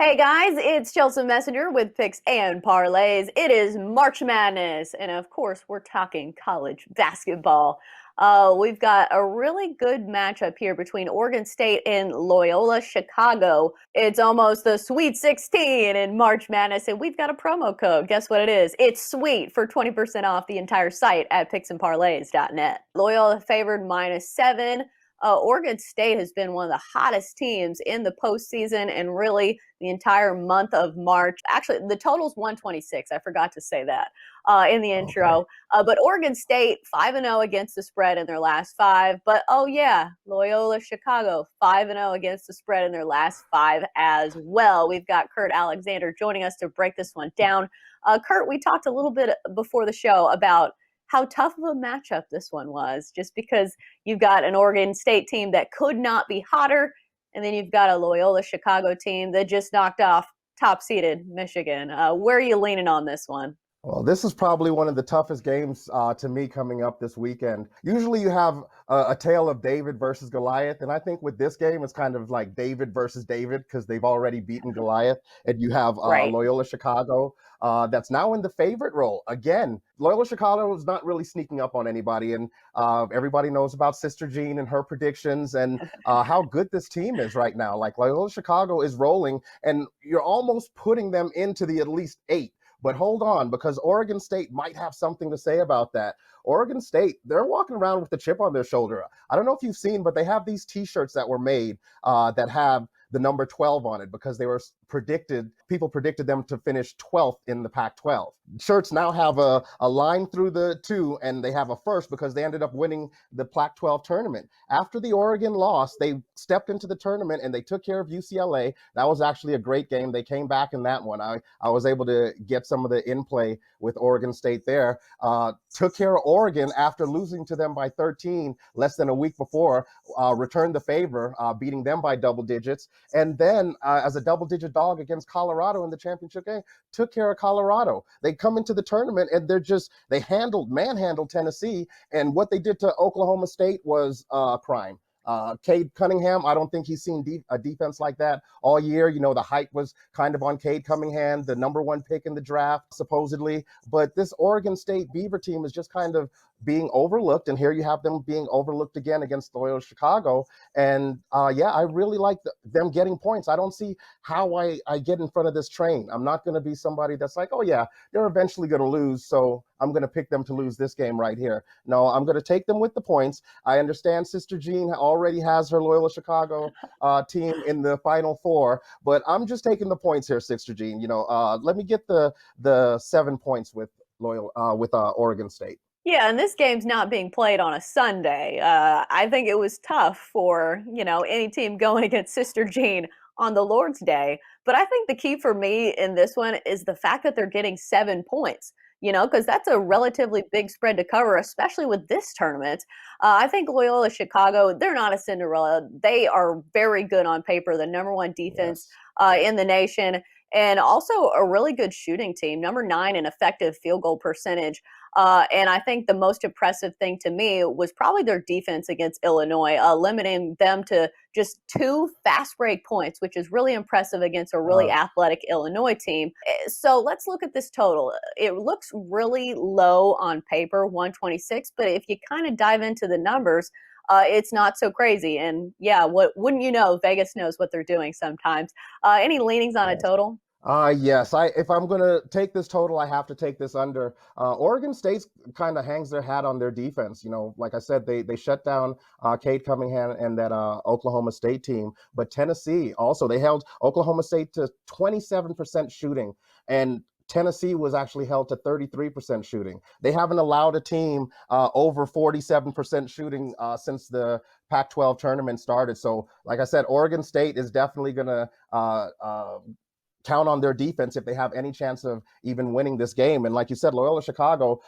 Hey guys, it's Chelsa Messenger with Picks and Parlays. It is March Madness, and of course, we're talking college basketball. We've got a really good matchup here between Oregon State and Loyola Chicago. It's almost the Sweet 16 in March Madness, and we've got a promo code. Guess what it is? It's SWEET for 20% off the entire site at picksandparlays.net. Loyola favored -7. Oregon State has been one of the hottest teams in the postseason and really the entire month of March. Actually, the total's 126. I forgot to say that in the Okay. intro. But Oregon State 5-0 against the spread in their last five. But oh yeah, Loyola Chicago 5-0 against the spread in their last five as well. We've got Kurt Alexander joining us to break this one down. Kurt, we talked a little bit before the show about how tough of a matchup this one was, just because you've got an Oregon State team that could not be hotter, and then you've got a Loyola Chicago team that just knocked off top-seeded Michigan. Where are you leaning on this one? Well, this is probably one of the toughest games to me coming up this weekend. Usually you have a tale of David versus Goliath, and I think with this game, it's kind of like David versus David because they've already beaten Goliath, and you have Right. Loyola Chicago that's now in the favorite role. Again, Loyola Chicago is not really sneaking up on anybody, and everybody knows about Sister Jean and her predictions and how good this team is right now. Like Loyola Chicago is rolling, and you're almost putting them into the at least eight. But hold on, because Oregon State might have something to say about that. Oregon State, they're walking around with the chip on their shoulder. I don't know if you've seen, but they have these T-shirts that were made that have the number 12 on it because they were people predicted them to finish 12th in the Pac-12. Shirts now have a line through the two, and they have a first because they ended up winning the Pac-12 tournament. After the Oregon loss, they stepped into the tournament and they took care of UCLA. That was actually a great game. They came back in that one. I was able to get some of the in-play with Oregon State there. Took care of Oregon after losing to them by 13 less than a week before, returned the favor, beating them by double digits. And then as a double-digit dog against Colorado in the championship game, took care of Colorado. They come into the tournament and they manhandled Tennessee. And what they did to Oklahoma State was crime. Cade Cunningham, I don't think he's seen a defense like that all year. You know, the hype was kind of on Cade Cunningham, the number one pick in the draft, supposedly. But this Oregon State Beaver team is just kind of being overlooked. And here you have them being overlooked again against Loyola Chicago. And yeah, I really like them getting points. I don't see how I get in front of this train. I'm not going to be somebody that's like, oh, yeah, they're eventually going to lose. So I'm going to pick them to lose this game right here. No, I'm going to take them with the points. I understand Sister Jean already has her Loyola Chicago team in the Final Four, but I'm just taking the points here, Sister Jean. You know, let me get the 7 points with Oregon State. Yeah, and this game's not being played on a Sunday. I think it was tough for, any team going against Sister Jean on the Lord's Day. But I think the key for me in this one is the fact that they're getting 7 points, because that's a relatively big spread to cover, especially with this tournament. I think Loyola Chicago, they're not a Cinderella. They are very good on paper, the number one defense Yes. in the nation, and also a really good shooting team, number 9 in effective field goal percentage. And I think the most impressive thing to me was probably their defense against Illinois, limiting them to just 2 fast break points, which is really impressive against a really Uh, athletic Illinois team. So let's look at this total. It looks really low on paper, 126, but if you kind of dive into the numbers, it's not so crazy. And yeah, what wouldn't you know? Vegas knows what they're doing sometimes. Any leanings on a yes. total? Yes. If I'm gonna take this total, I have to take this under. Oregon State kind of hangs their hat on their defense. You know, like I said, they shut down Cade Cunningham and that Oklahoma State team. But Tennessee also, they held Oklahoma State to 27% shooting, and Tennessee was actually held to 33% shooting. They haven't allowed a team over 47% shooting since the Pac-12 tournament started. So, like I said, Oregon State is definitely gonna count on their defense if they have any chance of even winning this game. And like you said, Loyola Chicago,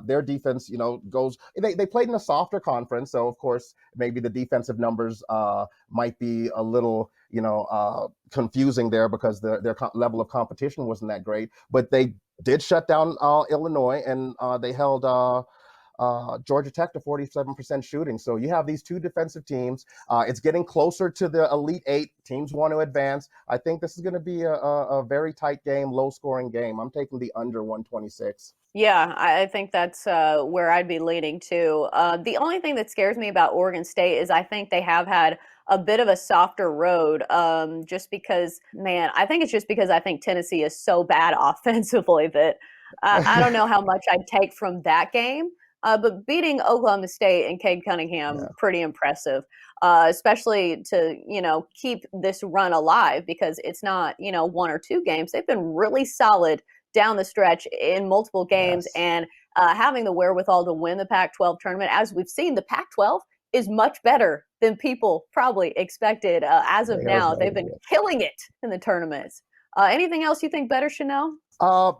their defense, goes. They played in a softer conference, so of course maybe the defensive numbers might be a little, confusing there because their level of competition wasn't that great. But they did shut down Illinois, and they held. Georgia Tech to 47% shooting. So you have these two defensive teams. It's getting closer to the Elite Eight. Teams want to advance. I think this is going to be a very tight game, low scoring game. I'm taking the under 126. Yeah, I think that's where I'd be leaning to. The only thing that scares me about Oregon State is I think they have had a bit of a softer road, just because, man, I think it's just because I think Tennessee is so bad offensively that I don't know how much I'd take from that game. But beating Oklahoma State and Cade Cunningham, Yeah. pretty impressive, especially to, keep this run alive because it's not, one or two games. They've been really solid down the stretch in multiple games Yes. and having the wherewithal to win the Pac 12 tournament. As we've seen, the Pac 12 is much better than people probably expected. As of They are now, they've very been good. killing it in the tournaments. Anything else you think better, Chanel?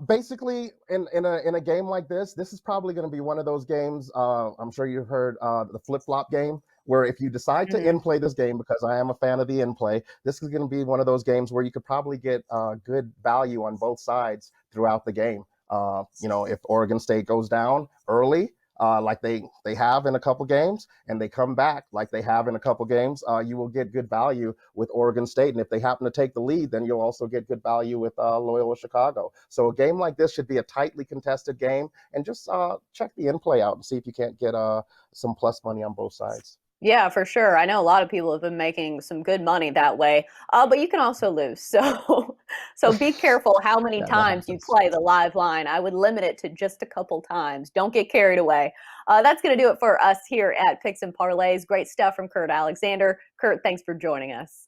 Basically, in a game like this is probably going to be one of those games. I'm sure you've heard the flip flop game, where if you decide to Mm-hmm. in play this game, because I am a fan of the in play, this is going to be one of those games where you could probably get good value on both sides throughout the game. If Oregon State goes down early, like they have in a couple games, and they come back like they have in a couple games, you will get good value with Oregon State. And if they happen to take the lead, then you'll also get good value with Loyola Chicago. So a game like this should be a tightly contested game, and just check the in play out and see if you can't get some plus money on both sides. Yeah, for sure. I know a lot of people have been making some good money that way, but you can also lose. So, so be careful how many Yeah, that times you happens. play the live line. I would limit it to just a couple times. Don't get carried away. That's going to do it for us here at Picks and Parlays. Great stuff from Kurt Alexander. Kurt, thanks for joining us.